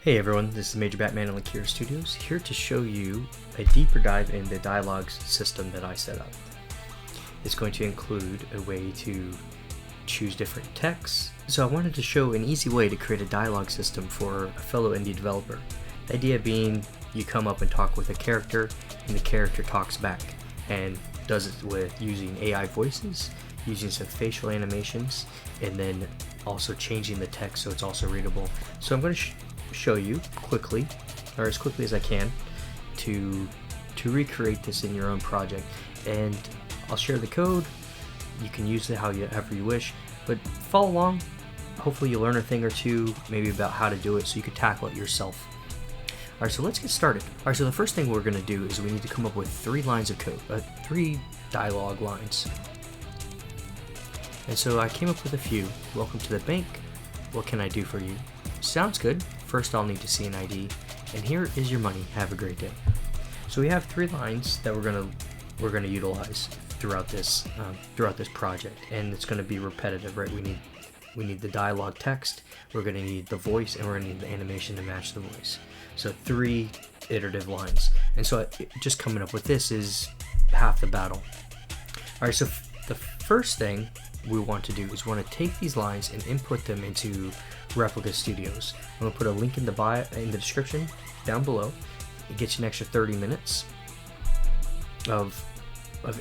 Hey everyone, this is Major Batman and Lakira Studios, here to show you a deeper dive in the dialogue system that I set up. It's going to include a way to choose different texts. So I wanted to show an easy way to create a dialogue system for a fellow indie developer. The idea being you come up and talk with a character and the character talks back and does it with using AI voices, using some facial animations, and then also changing the text so it's also readable. So I'm going to show you quickly, or as quickly as I can, to recreate this in your own project. And I'll share the code. You can use it however you wish, but follow along. Hopefully you'll learn a thing or two, maybe about how to do it, so you can tackle it yourself. Alright, so let's get started. Alright, so the first thing we're going to do is we need to come up with 3 lines of code, 3 dialogue lines. And so I came up with a few. Welcome to the bank. What can I do for you? Sounds good. First I'll need to see an ID, and here is your money. Have a great day. So we have 3 lines that we're gonna utilize throughout this project, and it's gonna be repetitive, right? We need the dialogue text, we're gonna need the voice, and we're gonna need the animation to match the voice. So 3 iterative lines, and so just coming up with this is half the battle. All right, so the first thing we want to do is we want to take these lines and input them into Replica Studios. I'm going to put a link in the description down below. It gets you an extra 30 minutes of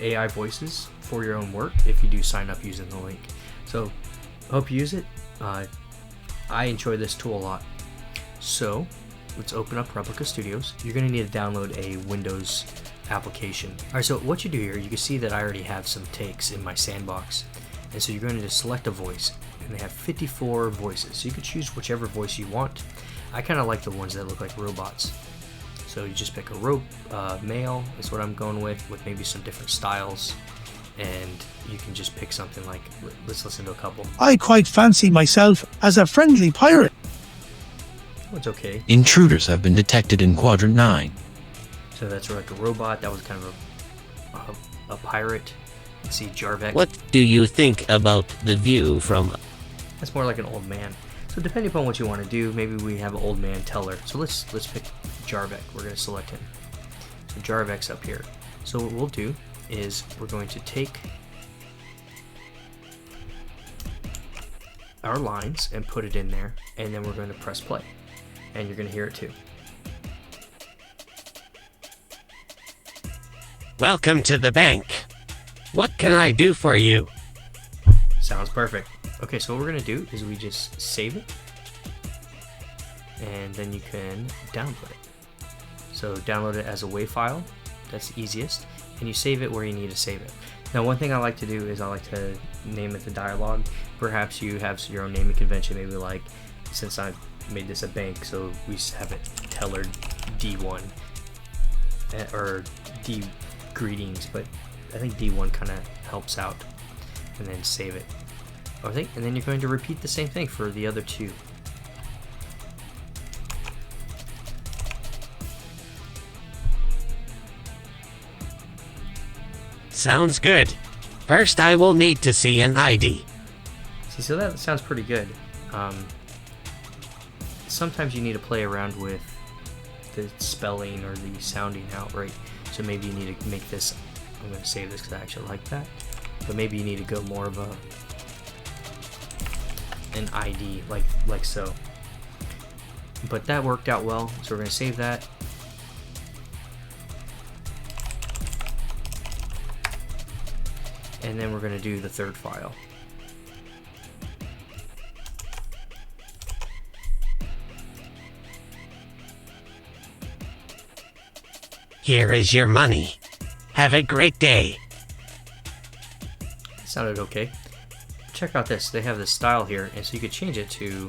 AI voices for your own work if you do sign up using the link. So I hope you use it. I enjoy this tool a lot. So let's open up Replica Studios. You're going to need to download a Windows application. Alright, so what you do here, you can see that I already have some takes in my sandbox. And so you're going to just select a voice, and they have 54 voices, so you can choose whichever voice you want. I kind of like the ones that look like robots. So you just pick a male is what I'm going with maybe some different styles, and you can just pick something like, let's listen to a couple. I quite fancy myself as a friendly pirate. Oh, it's okay. Intruders have been detected in Quadrant 9. So that's like a robot. That was kind of a pirate. Let's see, Jarvek. What do you think about the view from... That's more like an old man. So depending upon what you want to do, maybe we have an old man teller. So let's pick Jarvek. We're going to select him. So Jarvek's up here. So what we'll do is we're going to take our lines and put it in there, and then we're going to press play. And you're going to hear it too. Welcome to the bank. What can I do for you? Sounds perfect. Okay, so what we're going to do is we just save it, and then you can download it. So download it as a WAV file, that's the easiest, and you save it where you need to save it. Now one thing I like to do is I like to name it the dialogue. Perhaps you have your own naming convention, maybe like, since I made this a bank, so we have it teller D1, or D greetings, but I think D1 kind of helps out, and then save it. And then you're going to repeat the same thing for the other 2. Sounds good. First I will need to see an ID. See, so that sounds pretty good. Sometimes you need to play around with the spelling or the sounding out, right? So maybe you need to make this, I'm going to save this because I actually like that, but maybe you need to go more of an ID like so. But that worked out well, so we're going to save that. And then we're going to do the 3rd file. Here is your money. Have a great day. Sounded okay. Check out this. They have this style here, and so you could change it to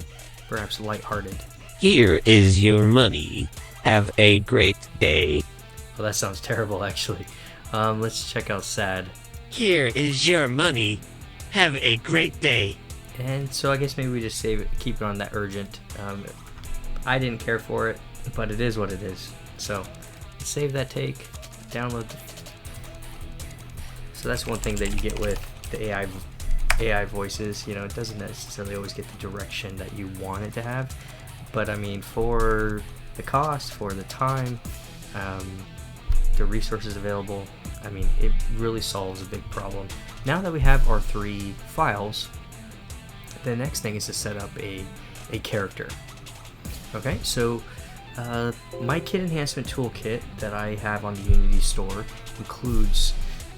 perhaps lighthearted. Here is your money. Have a great day. Oh, that sounds terrible, actually. Let's check out sad. Here is your money. Have a great day. And so I guess maybe we just save it, keep it on that urgent. I didn't care for it, but it is what it is. So save that take, download. So that's one thing that you get with the AI voices. You know, it doesn't necessarily always get the direction that you want it to have, but I mean, for the cost, for the time, the resources available, I mean, it really solves a big problem. Now that we have our 3 files, the next thing is to set up a character. Okay, so my Kid Enhancement Toolkit that I have on the Unity store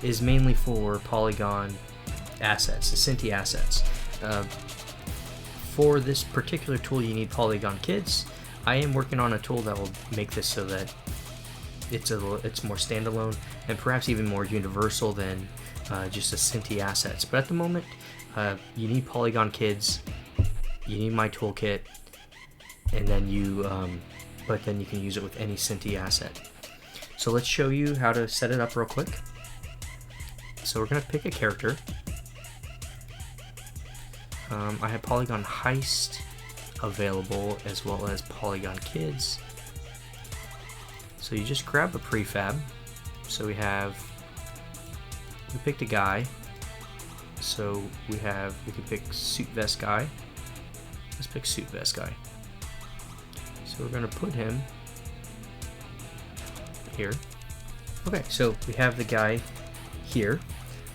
is mainly for Polygon assets, the Cinti assets. For this particular tool, you need Polygon Kids. I am working on a tool that will make this so that it's more standalone and perhaps even more universal than just a Cinti assets. But at the moment, you need Polygon Kids, you need my toolkit, and then but then you can use it with any Cinti asset. So let's show you how to set it up real quick. So we're gonna pick a character. I have Polygon Heist available as well as Polygon Kids. So you just grab a prefab. So we picked a guy. So we can pick suit vest guy. Let's pick suit vest guy. So we're gonna put him here. Okay, so we have the guy here.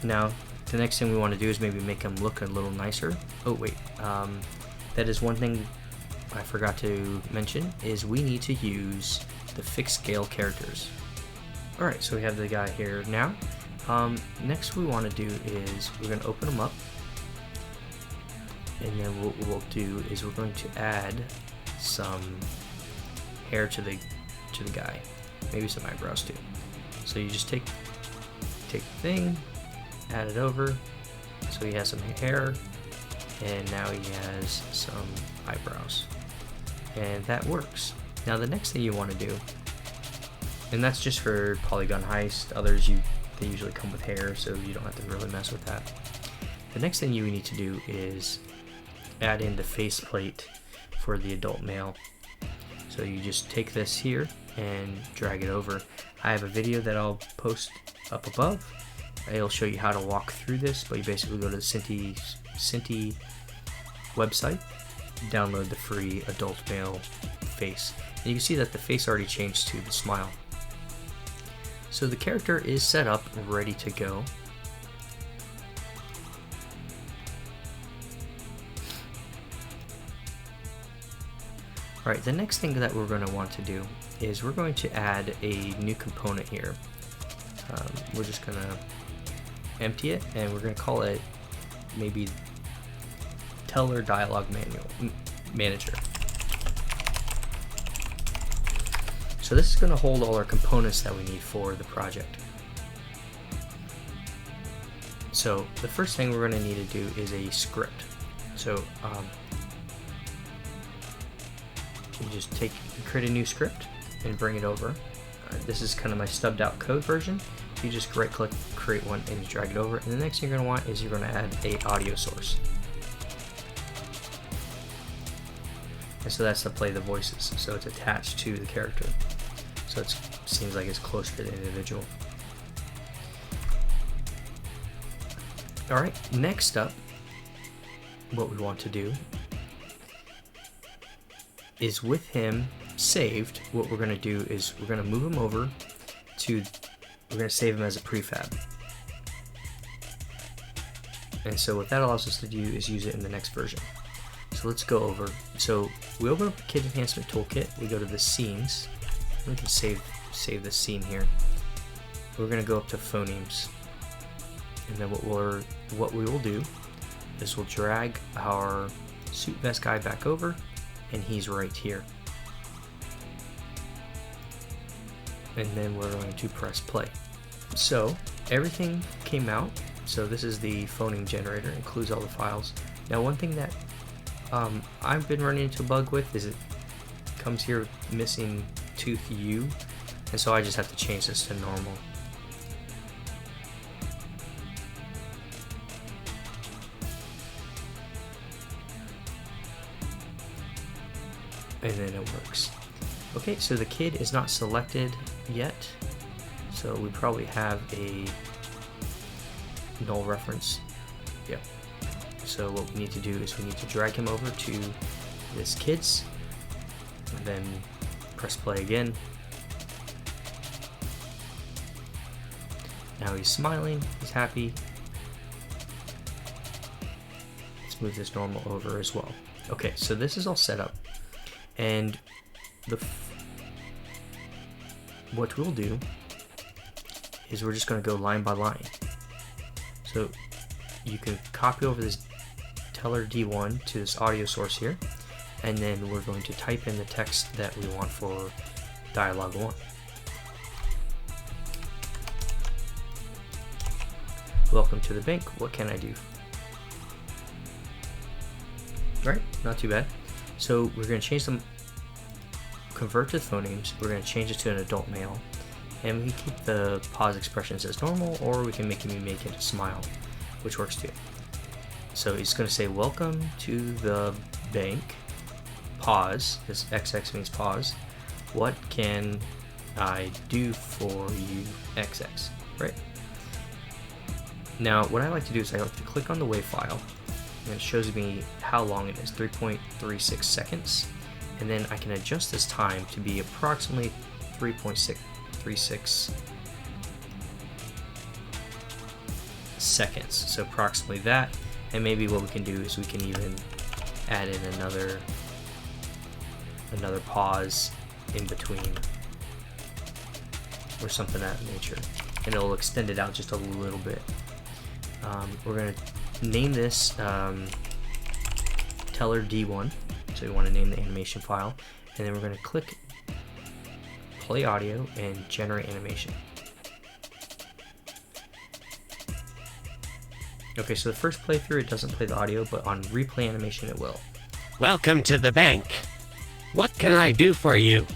Now the next thing we want to do is maybe make him look a little nicer. Oh wait, that is one thing I forgot to mention, is we need to use the fixed scale characters. Alright, so we have the guy here now. Next we want to do is we're going to open them up, and then what we'll do is we're going to add some hair to the guy, maybe some eyebrows too. So you just take the thing, add it over, so he has some hair, and now he has some eyebrows, and that works. Now the next thing you want to do, and that's just for Polygon Heist, others they usually come with hair, so you don't have to really mess with that. The next thing you need to do is add in the faceplate for the adult male. So you just take this here and drag it over. I have a video that I'll post up above. It'll show you how to walk through this, but you basically go to the Cinti website, download the free adult male face, and you can see that the face already changed to the smile. So the character is set up, ready to go. Alright, the next thing that we're going to want to do is we're going to add a new component here. We're just going to empty it, and we're going to call it maybe Teller Dialog Manager. So this is going to hold all our components that we need for the project. So the first thing we're going to need to do is a script. So you just create a new script and bring it over. This is kind of my stubbed out code version. You just right click, create one, and you drag it over. And the next thing you're going to want is you're going to add a audio source. And so that's to play the voices. So it's attached to the character. So it seems like it's closer to the individual. Alright, next up, what we want to do is with him saved, what we're going to do is we're going to move him over to, we're going to save him as a prefab. And so what that allows us to do is use it in the next version. So let's go over. So we open up the Kid Enhancement Toolkit, we go to the scenes, we can save this scene here. We're going to go up to phonemes, and then what we will do is we'll drag our suit vest guy back over, and he's right here. And then we're going to press play. So everything came out. So this is the phoneme generator, it includes all the files. Now one thing that I've been running into a bug with is it comes here missing tooth U, and so I just have to change this to normal. And then it works. Okay, so the kid is not selected yet, so we probably have a null reference. Yep. So what we need to do is we need to drag him over to this kids, and then press play again. Now he's smiling, he's happy. Let's move this normal over as well. Okay, so this is all set up, and what we'll do is we're just going to go line by line. So you can copy over this teller D1 to this audio source here, and then we're going to type in the text that we want for dialogue 1. Welcome to the bank, what can I do? Right, not too bad. So we're going to change them, convert to phonemes, we're going to change it to an adult male, and we can keep the pause expressions as normal, or we can make it a smile, which works too. So it's going to say, welcome to the bank, pause, this XX means pause, what can I do for you, XX, right? Now, what I like to do is I like to click on the WAV file, and it shows me how long it is, 3.36 seconds, and then I can adjust this time to be approximately 3.36 seconds, so approximately that. And maybe what we can do is we can even add in another pause in between, or something of that nature, and it'll extend it out just a little bit. We're going to name this teller D1, so we want to name the animation file, and then we're going to click play audio and generate animation. Okay, so the first playthrough it doesn't play the audio, but on replay animation it will. Welcome to the bank. What can I do for you?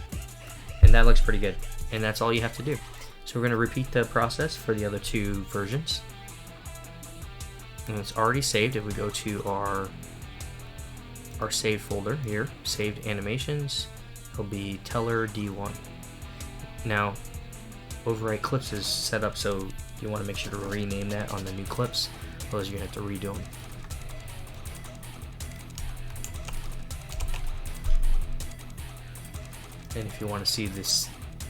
And that looks pretty good, and that's all you have to do. So we're going to repeat the process for the other two versions. And it's already saved. If we go to our saved folder here, saved animations, it'll be teller D1. Now, overwrite clips is set up, so you want to make sure to rename that on the new clips, otherwise you're going to have to redo them. And if you want to see this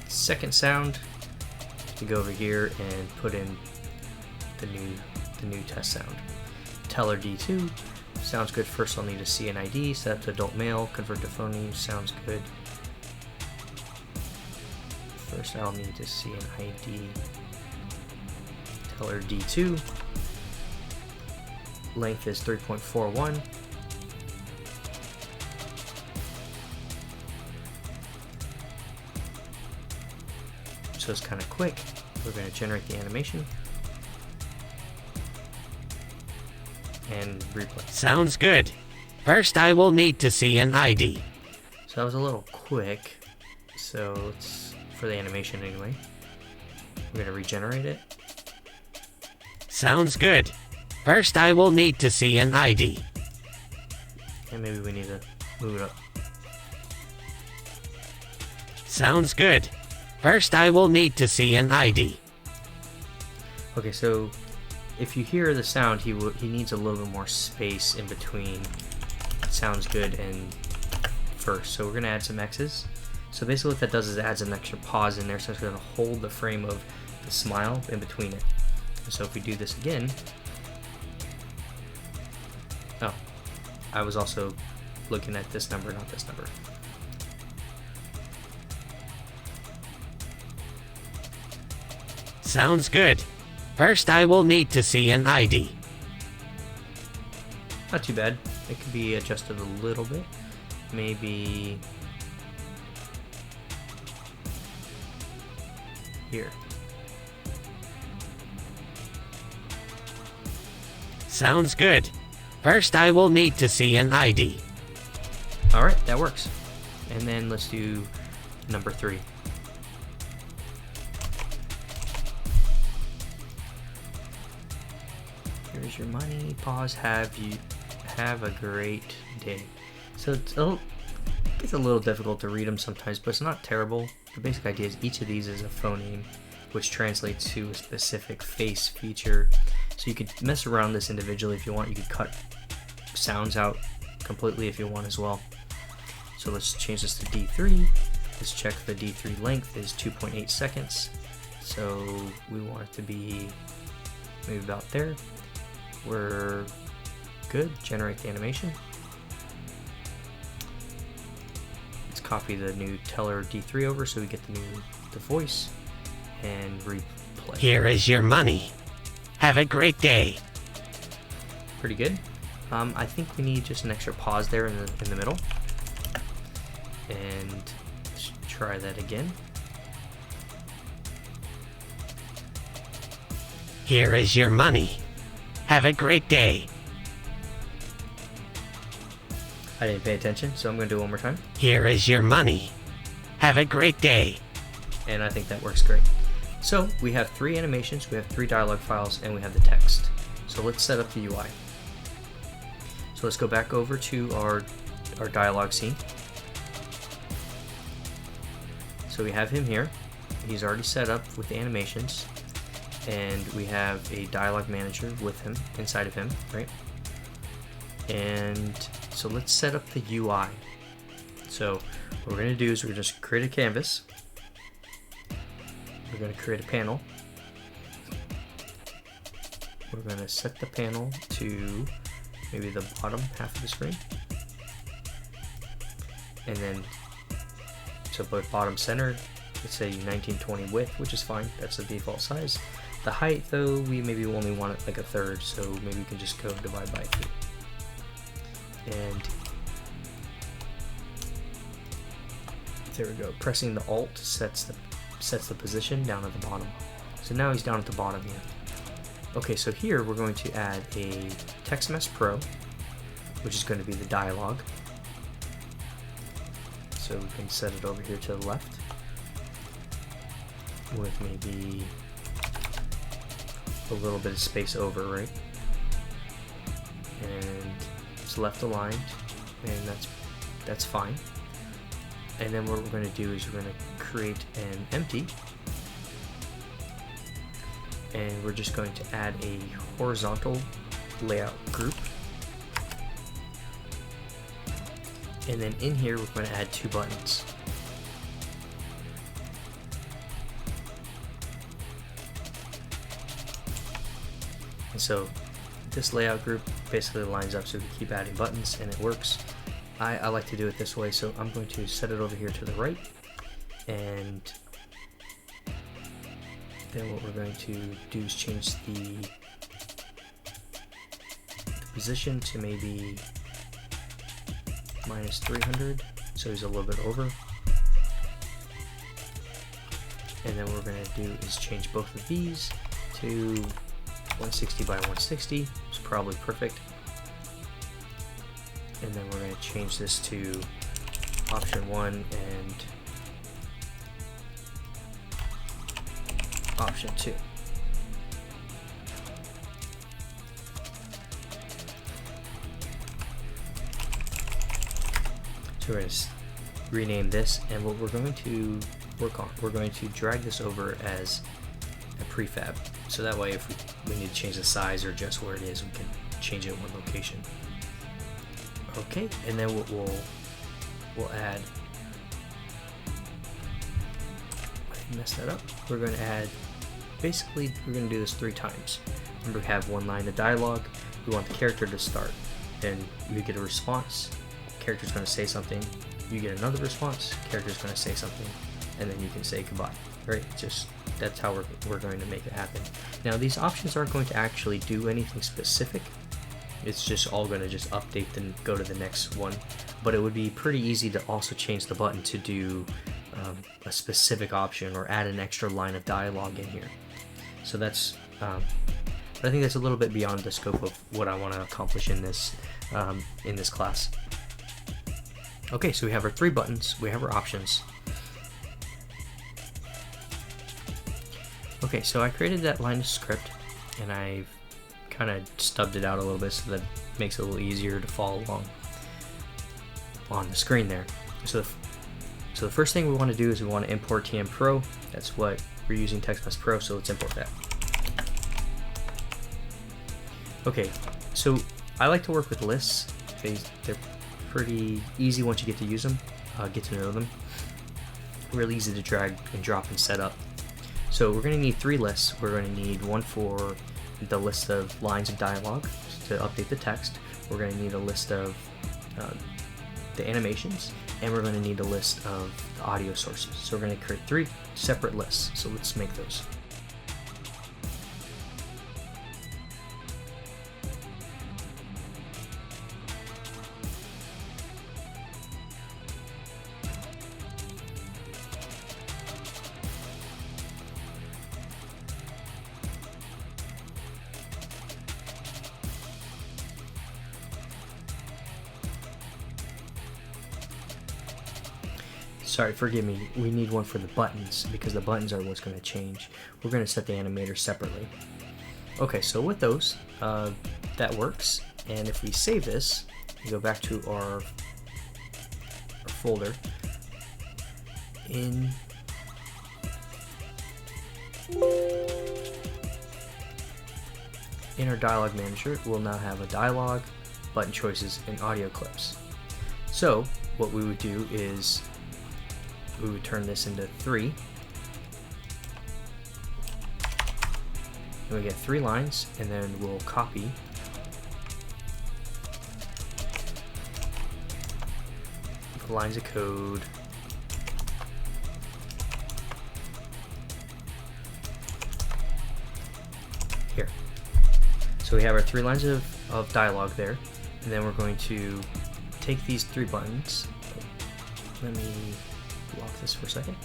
second sound, you have to go over here and put in the new test sound. Teller D2 sounds good. First I'll need to see an ID, set up to adult male, convert to phoneme, sounds good. First I'll need to see an ID. Teller D2, length is 3.41. So it's kind of quick. We're going to generate the animation and replay. Sounds good. First I will need to see an ID. So that was a little quick, so it's for the animation anyway. We're going to regenerate it. Sounds good. First I will need to see an ID. And maybe we need to move it up. Sounds good. First I will need to see an ID. Okay, so if you hear the sound, he needs a little bit more space in between sounds good and first. So we're going to add some X's. So basically what that does is it adds an extra pause in there, so it's going to hold the frame of the smile in between it. So if we do this again, oh, I was also looking at this number, not this number. Sounds good. First I will need to see an ID. Not too bad. It could be adjusted a little bit. Maybe here. Sounds good. First I will need to see an ID. Alright, that works. And then let's do number 3. Here's your money. Pause. Have a great day. So it's a little difficult to read them sometimes, but it's not terrible. The basic idea is each of these is a phoneme, which translates to a specific face feature. So you could mess around this individually if you want. You could cut sounds out completely if you want as well. So let's change this to D3. Let's check the D3 length is 2.8 seconds. So we want it to be maybe about there. We're good. Generate the animation. Let's copy the new teller D3 over so we get the voice and replay. Here is your money. Have a great day. Pretty good. I think we need just an extra pause there in the middle. And let's try that again. Here is your money. Have a great day. I didn't pay attention, so I'm going to do it one more time. Here is your money. Have a great day. And I think that works great. So we have 3 animations, we have 3 dialog files, and we have the text. So let's set up the UI. So let's go back over to our dialog scene. So we have him here. He's already set up with the animations, and we have a dialog manager with him, inside of him, right? And so let's set up the UI. So what we're going to do is we're going to just create a canvas. We're going to create a panel. We're going to set the panel to maybe the bottom half of the screen. And then, so put bottom center, let's say 1920 width, which is fine. That's the default size. The height, though, we maybe only want it like a third, so maybe we can just go divide by 3. And there we go. Pressing the Alt sets the position down at the bottom. So now he's down at the bottom here. Okay, so here we're going to add a TextMesh Pro, which is going to be the dialog. So we can set it over here to the left with maybe a little bit of space over, right? And it's left aligned, and that's fine. And then what we're going to do is we're going to create an empty, and we're just going to add a horizontal layout group. And then in here we're going to add 2 buttons. And so this layout group basically lines up so we keep adding buttons, and it works. I like to do it this way, so I'm going to set it over here to the right, and then what we're going to do is change the position to maybe -300, so he's a little bit over. And then what we're going to do is change both of these to 160 by 160. It's probably perfect. And then we're going to change this to option 1 and option 2. So we're going to rename this, and what we're going to work on, we're going to drag this over as a prefab. So that way if we need to change the size or just where it is, we can change it in one location. Okay, and then we'll add, I messed that up. We're going to add, basically we're going to do this 3 times. Remember, we have 1 line of dialogue. We want the character to start, then you get a response. Character's going to say something. You get another response. Character's going to say something, and then you can say goodbye. Right? Just that's how we're going to make it happen. Now these options aren't going to actually do anything specific. It's just all going to just update and go to the next one, but it would be pretty easy to also change the button to do a specific option or add an extra line of dialogue in here. So that's but I think that's a little bit beyond the scope of what I want to accomplish in this class. Okay, so we have our 3 buttons, we have our options. Okay, so I created that line of script, and I've kind of stubbed it out a little bit so that it makes it a little easier to follow along on the screen there. So the first thing we want to do is we want to import TM Pro. That's what we're using, TextMesh Pro, so let's import that. Okay, so I like to work with lists. They're pretty easy once you get to use them, get to know them. Really easy to drag and drop and set up. So we're going to need 3 lists. We're going to need one for the list of lines of dialogue to update the text. We're going to need a list of the animations, and we're going to need a list of the audio sources. So we're going to create 3 separate lists. So let's make those. Sorry, forgive me, we need one for the buttons because the buttons are what's going to change. We're going to set the animator separately. Okay, so with those, that works. And if we save this, we go back to our folder. In our dialog manager, we'll now have a dialog, button choices, and audio clips. So what we would do is we would turn this into 3, and we get 3 lines, and then we'll copy the lines of code here. So we have our 3 lines of dialogue there, and then we're going to take these 3 buttons. Let me lock this for a second.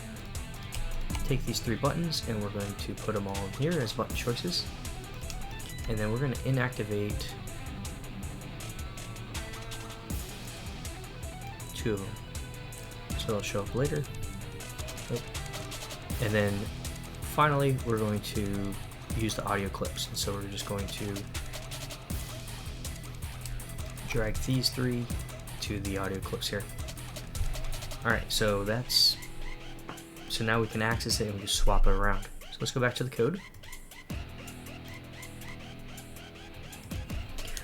Take these 3 buttons, and we're going to put them all in here as button choices, and then we're going to inactivate 2 of them, so they'll show up later. And then finally we're going to use the audio clips, and so we're just going to drag these 3 to the audio clips here. Alright, so now we can access it and we just swap it around. So let's go back to the code.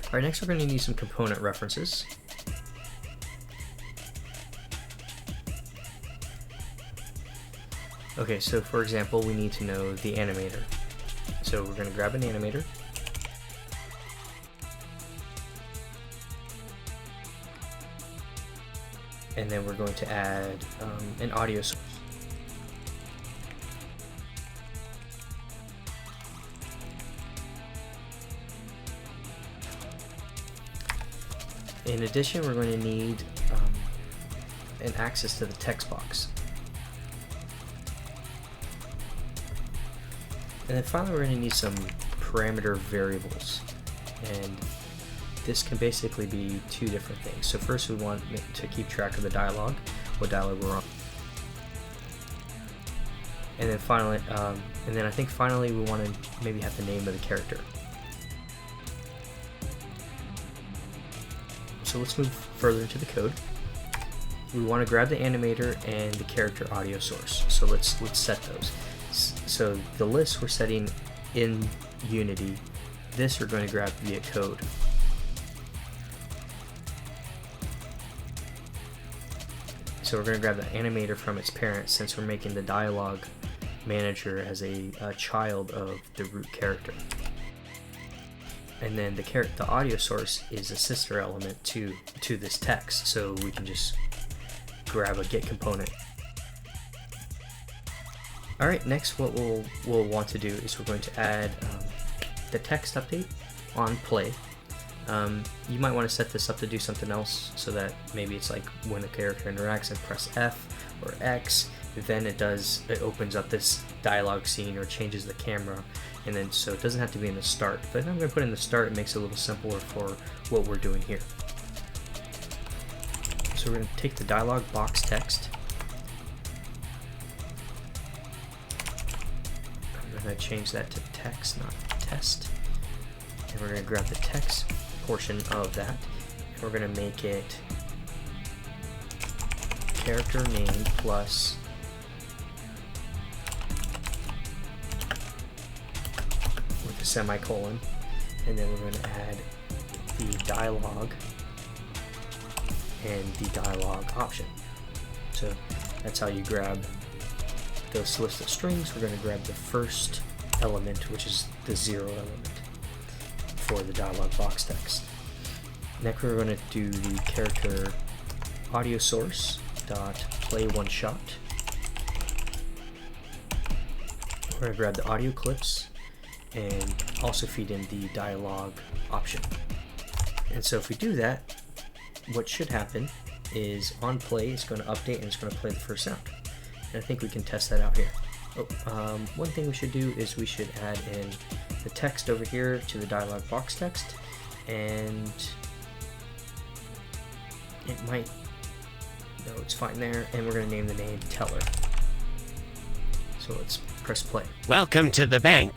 Alright, next we're going to need some component references. Okay, so for example, we need to know the animator. So we're going to grab an animator. And then we're going to add an audio source. In addition, we're going to need an access to the text box. And then finally, we're going to need some parameter variables. And this can basically be 2 different things. So first we want to keep track of the dialogue, what dialogue we're on. And then finally, I think finally we want to maybe have the name of the character. So let's move further into the code. We want to grab the animator and the character audio source. So let's set those. So the list we're setting in Unity. This we're going to grab via code. So we're going to grab the animator from its parent, since we're making the dialogue manager as a child of the root character. And then the audio source is a sister element to this text, so we can just grab a get component. Alright, next what we'll want to do is we're going to add the text update on play. You might want to set this up to do something else, so that maybe it's like when a character interacts and press F or X, then it opens up this dialogue scene or changes the camera, and then so it doesn't have to be in the start. But if I'm going to put in the start, it makes it a little simpler for what we're doing here. So we're going to take the dialog box text. I'm going to change that to text, not test. And we're going to grab the text portion of that, and we're going to make it character name plus with a semicolon, and then we're going to add the dialogue and the dialog option. So that's how you grab this list of strings. We're going to grab the first element, which is the 0 element for the dialog box text. Next we're going to do the character audio source dot play one shot. We're going to grab the audio clips and also feed in the dialog option. And so if we do that, what should happen is on play it's going to update and it's going to play the first sound. And I think we can test that out here. One thing we should do is we should add in the text over here to the dialog box text, and it might, no, it's fine there, and we're going to name the name Teller. So let's press play. Welcome to the bank.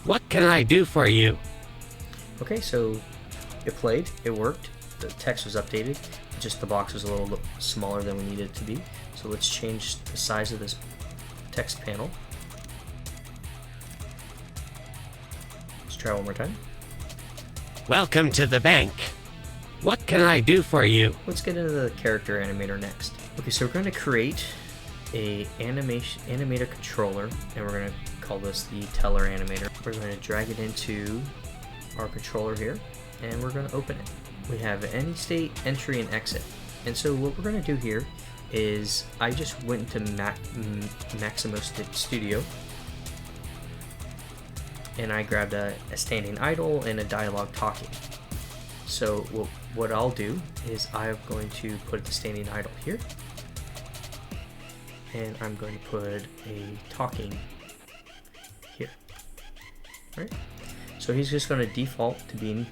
What can I do for you? Okay, so it played, it worked, the text was updated, just the box was a little smaller than we needed it to be. So let's change the size of this text panel. Let's try one more time. Welcome to the bank. What can I do for you? Let's get into the character animator next. Okay, so we're going to create a animator controller, and we're going to call this the Teller animator. We're going to drag it into our controller here, and we're going to open it. We have any state, entry, and exit. And so what we're going to do here is I just went to Maximo Studio, and I grabbed a standing idle and a dialog talking. So what I'll do is I'm going to put the standing idle here, and I'm going to put a talking here. All right. So he's just going to default to being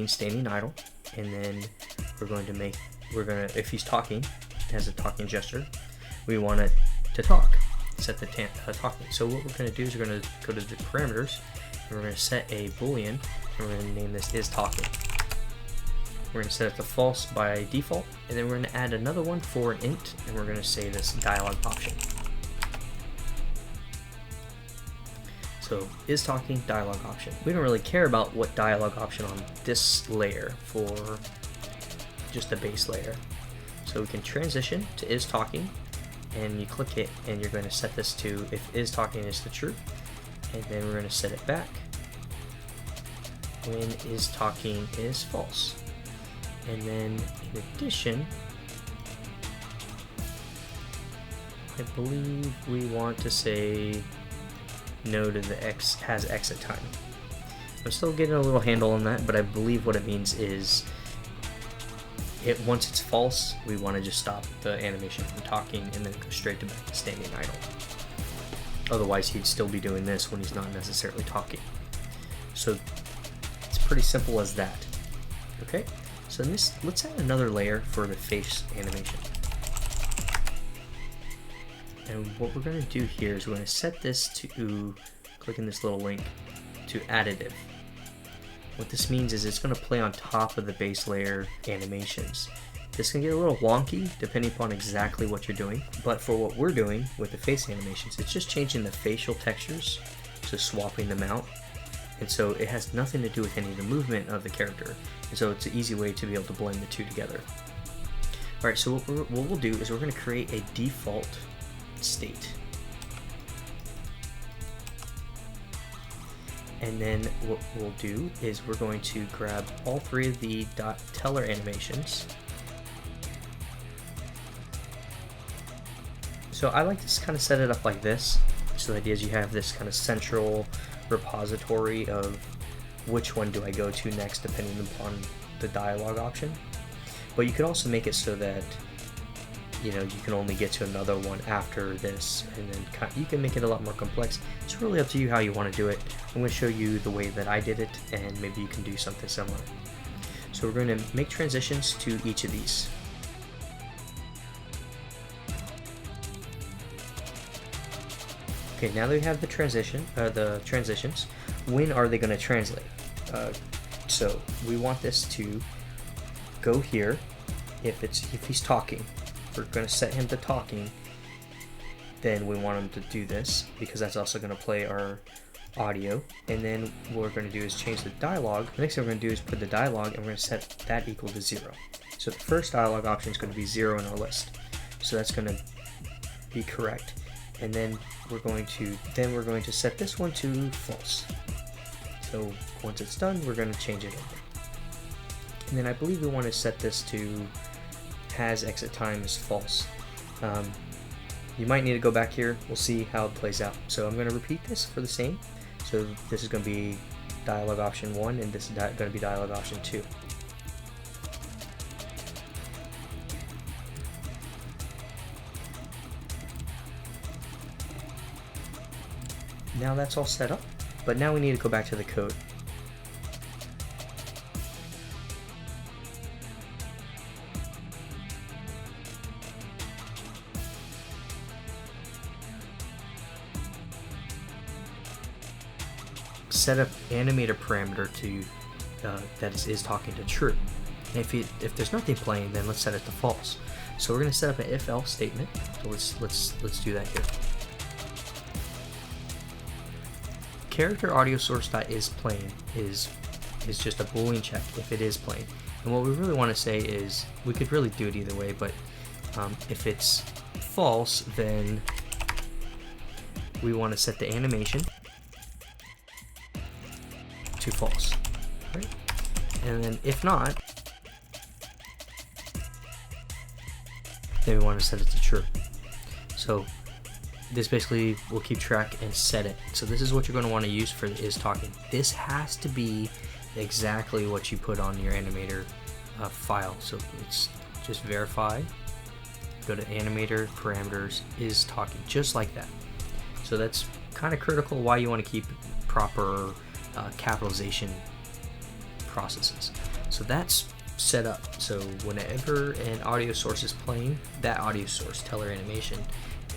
standing idle, and then if he's talking, it has a talking gesture, we want it to talk, set the talking. So what we're going to do is we're going to go to the parameters, and we're going to set a boolean, and we're going to name this is talking. We're going to set it to false by default, and then we're going to add another one for an int, and we're going to say this dialog option. So is talking, dialog option. We don't really care about what dialog option on this layer for just the base layer. So we can transition to is talking, and you click it, and you're going to set this to if is talking is the true, and then we're going to set it back when is talking is false. And then in addition, I believe we want to say no to the has exit time. I'm still getting a little handle on that, but I believe what it means is once it's false, we want to just stop the animation from talking and then go straight to back to standing idle. Otherwise, he'd still be doing this when he's not necessarily talking. So it's pretty simple as that. Okay, so let's add another layer for the face animation. And what we're going to do here is we're going to set this to, clicking this little link, to additive. What this means is it's going to play on top of the base layer animations. This can get a little wonky depending upon exactly what you're doing, but for what we're doing with the face animations, it's just changing the facial textures, so swapping them out. And so it has nothing to do with any of the movement of the character, and so it's an easy way to be able to blend the two together. Alright, so what we'll do is we're going to create a default state. And then what we'll do is we're going to grab all three of the .teller animations. So I like to kind of set it up like this. So the idea is you have this kind of central repository of which one do I go to next depending upon the dialog option. But you could also make it so that you can only get to another one after this, and then you can make it a lot more complex. It's really up to you how you want to do it. I'm going to show you the way that I did it, and maybe you can do something similar. So we're going to make transitions to each of these. Okay, now that we have the transitions, when are they going to translate? So we want this to go here if he's talking. We're going to set him to talking, then we want him to do this because that's also going to play our audio. And then what we're going to do is change the dialogue. The next thing we're going to do is put the dialogue, and we're going to set that equal to 0. So the first dialog option is going to be 0 in our list. So that's going to be correct. And then we're going to set this one to false. So once it's done, we're going to change it over. And then I believe we want to set this to has exit time as false. You might need to go back here. We'll see how it plays out. So I'm going to repeat this for the same. So this is going to be dialog option 1, and this is going to be dialog option 2. Now that's all set up, but now we need to go back to the code. Set up animator parameter to that is talking to true. And if there's nothing playing, then let's set it to false. So we're going to set up an if-else statement. So let's do that here. Character audio source dot is playing is just a boolean check if it is playing. And what we really want to say is, we could really do it either way, but if it's false, then we want to set the animation to false, right? And then if not, then we want to set it to true. So this basically will keep track and set it. So this is what you're going to want to use for the is talking. This has to be exactly what you put on your animator file. So it's just verify, go to animator parameters, is talking, just like that. So that's kind of critical why you want to keep proper capitalization processes. So that's set up. So whenever an audio source is playing, that audio source, teller animation,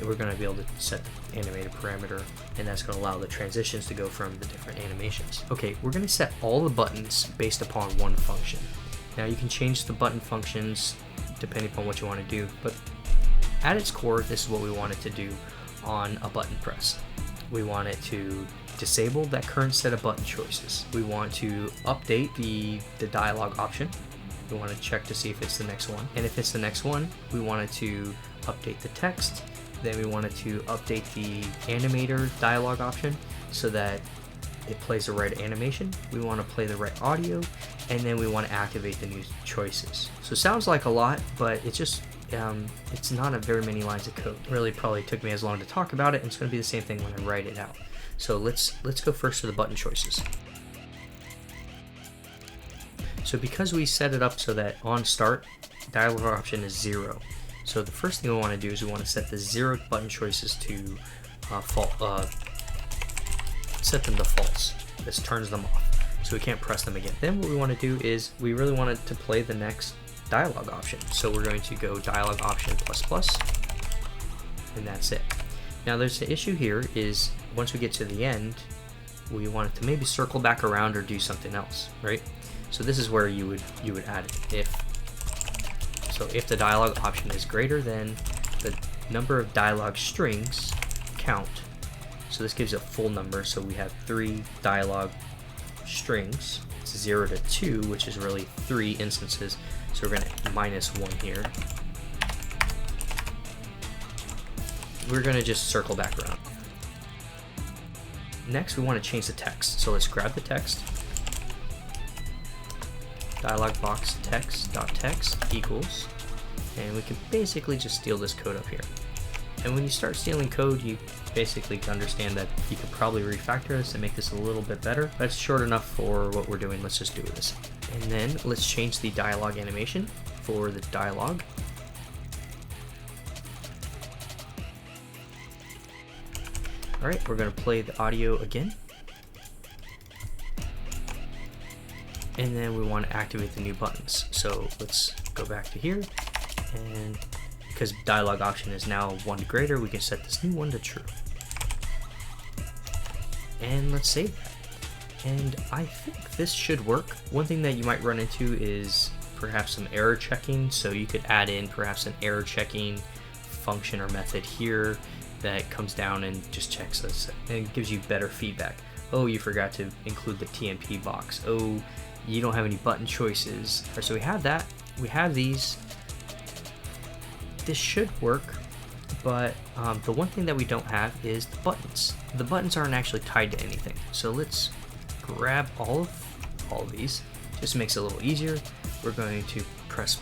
we're going to be able to set the animator parameter, and that's going to allow the transitions to go from the different animations. Okay, we're going to set all the buttons based upon one function. Now you can change the button functions depending upon what you want to do, but at its core, this is what we want it to do on a button press. We want it to disable that current set of button choices. We want to update the dialog option. We want to check to see if it's the next one. And if it's the next one, we want it to update the text. Then we wanted to update the animator dialog option so that it plays the right animation. We want to play the right audio, and then we want to activate the new choices. So it sounds like a lot, but it's just it's not a very many lines of code. It really probably took me as long to talk about it, and it's going to be the same thing when I write it out. So let's go first to the button choices. So because we set it up so that on start, dialog option is 0. So the first thing we want to do is we want to set the 0 button choices to set them to false. This turns them off, so we can't press them again. Then what we want to do is we really want it to play the next dialog option. So we're going to go dialog option ++, and that's it. Now there's the issue here is once we get to the end, we want it to maybe circle back around or do something else, right? So this is where you would add it. If the dialog option is greater than the number of dialog strings count, so this gives a full number, so we have 3 dialog strings. It's 0 to 2, which is really 3 instances, so we're going to -1 here. We're going to just circle back around. Next, we want to change the text, so let's grab the text. Dialog box text.text equals, and we can basically just steal this code up here. And when you start stealing code, you basically understand that you could probably refactor this and make this a little bit better. That's short enough for what we're doing. Let's just do this. And then let's change the dialog animation for the dialog. All right, we're going to play the audio again. And then we want to activate the new buttons. So let's go back to here, and because dialog option is now 1 to greater, we can set this new one to true. And let's save that. And I think this should work. One thing that you might run into is perhaps some error checking. So you could add in perhaps an error checking function or method here that comes down and just checks this and gives you better feedback. Oh, you forgot to include the TMP box. Oh, you don't have any button choices. So we have that, we have these. This should work, but the one thing that we don't have is the buttons. The buttons aren't actually tied to anything. So let's grab all of these. Just makes it a little easier. We're going to press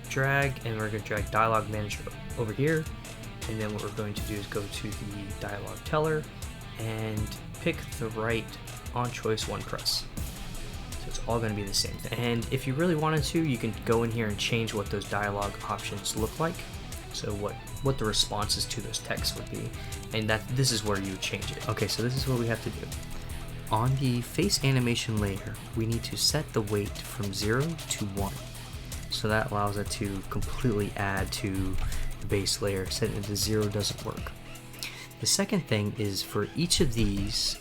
drag, and we're going to drag Dialog Manager over here. And then what we're going to do is go to the dialog teller and pick the right on choice one press. So it's all going to be the same thing. And if you really wanted to, you can go in here and change what those dialog options look like. So what the responses to those texts would be, and this is where you would change it. Okay, so this is what we have to do. On the face animation layer, we need to set the weight from 0 to 1. So that allows it to completely add to the base layer. Setting it to 0 doesn't work. The second thing is for each of these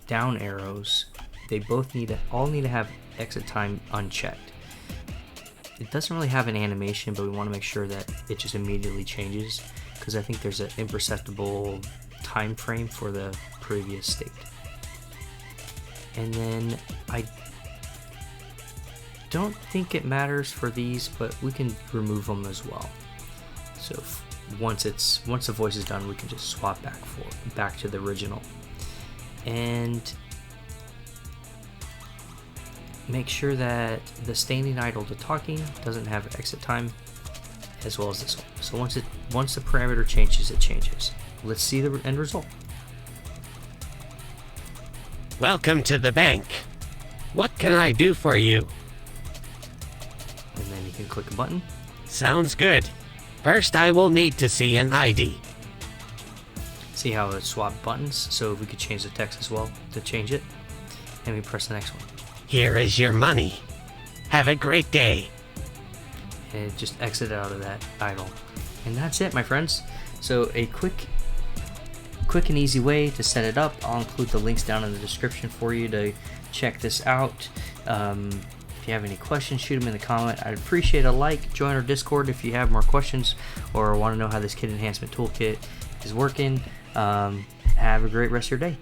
down arrows, they all need to have exit time unchecked. It doesn't really have an animation, but we want to make sure that it just immediately changes, because I think there's an imperceptible time frame for the previous state. And then I don't think it matters for these, but we can remove them as well. So once the voice is done, we can just swap back to the original. And make sure that the standing idle to talking doesn't have exit time, as well as this one. So once the parameter changes, it changes. Let's see the end result. Welcome to the bank. What can I do for you? And then you can click a button. Sounds good. First, I will need to see an ID. See how it swapped buttons? So we could change the text as well to change it. And we press the next one. Here is your money. Have a great day. And it just exited out of that idle. And that's it, my friends. So a quick and easy way to set it up. I'll include the links down in the description for you to check this out. If you have any questions, shoot them in the comment. I'd appreciate a like. Join our Discord if you have more questions or want to know how this Kid Enhancement Toolkit is working. Have a great rest of your day.